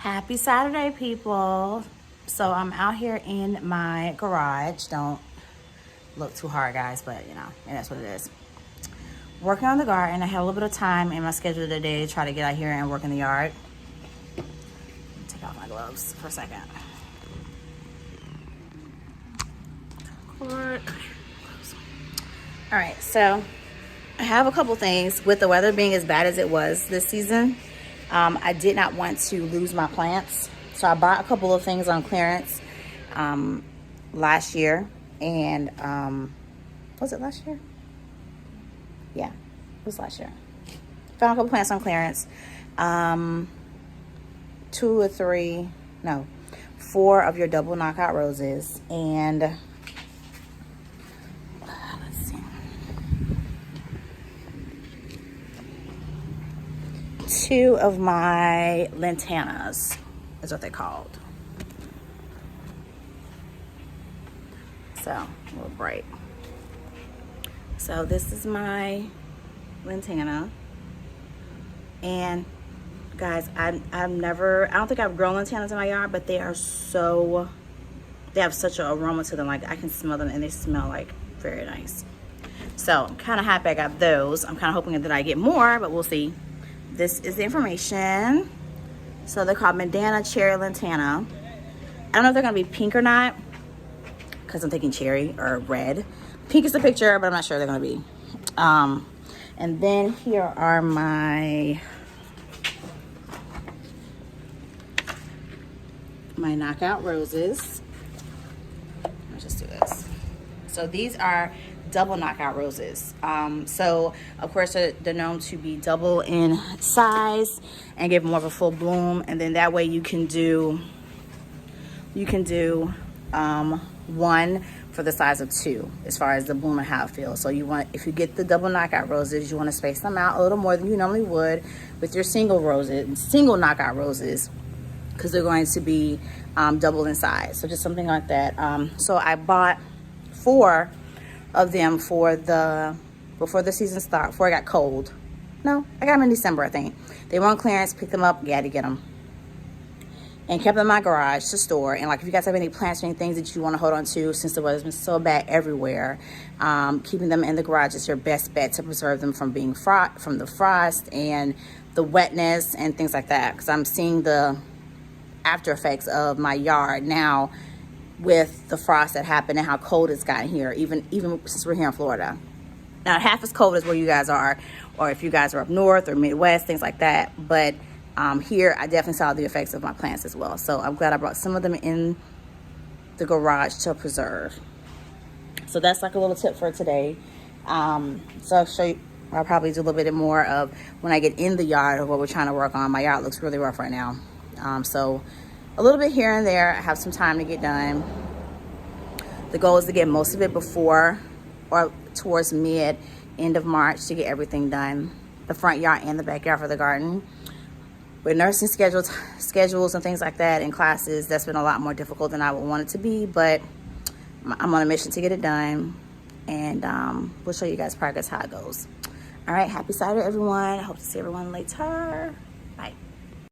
Happy Saturday, people. So I'm out here in my garage. Don't look too hard, guys, but you know, and that's what it is. Working on the garden. I had a little bit of time in my schedule today to try to get out here and work in the yard. Take off my gloves for a second. All right, so I have a couple things. With the weather being as bad as it was this season, I did not want to lose my plants. So I bought a couple of things on clearance last year. And was it last year? Yeah, it was last year. Found a couple plants on clearance. 4 of your double knockout roses. And let's see. 2 of my lantanas is what they're called. So a little bright. So this is my lantana, and guys, I don't think I've grown lantanas in my yard, but they have such an aroma to them. Like, I can smell them and they smell like very nice. So I'm kind of happy I got those. I'm kind of hoping that I get more, but we'll see. This is the information. So they're called Bandana Cherry Lantana. I don't know if they're gonna be pink or not, because I'm thinking cherry or red. Pink is the picture, but I'm not sure they're gonna be. And then here are my knockout roses. Let's just do this. So these are double knockout roses. So of course they're known to be double in size and give more of a full bloom, and then that way you can do one for the size of 2 as far as the bloom and how it feels. So if you get the double knockout roses, you want to space them out a little more than you normally would with your single knockout roses, because they're going to be double in size. So just something like that. So I bought 4 of them before the season started, before it got cold. No, I got them in December, I think. They were on clearance, picked them up, had to get them. And kept them in my garage to store. And like, if you guys have any plants or any things that you want to hold on to, since the weather's been so bad everywhere, keeping them in the garage is your best bet to preserve them from being from the frost and the wetness and things like that. Because I'm seeing the after effects of my yard now with the frost that happened and how cold it's gotten here, even since we're here in Florida. Not half as cold as where you guys are, or if you guys are up north or Midwest, things like that. But here, I definitely saw the effects of my plants as well. So I'm glad I brought some of them in the garage to preserve. So that's like a little tip for today. So I'll show you, I'll probably do a little bit more of when I get in the yard of what we're trying to work on. My yard looks really rough right now. So a little bit here and there. I have some time to get done. The goal is to get most of it before or towards end of March to get everything done. The front yard and the backyard for the garden. With nursing schedules and things like that and classes, that's been a lot more difficult than I would want it to be, but I'm on a mission to get it done, and we'll show you guys progress how it goes. All right, happy Saturday, everyone. I hope to see everyone later. Bye.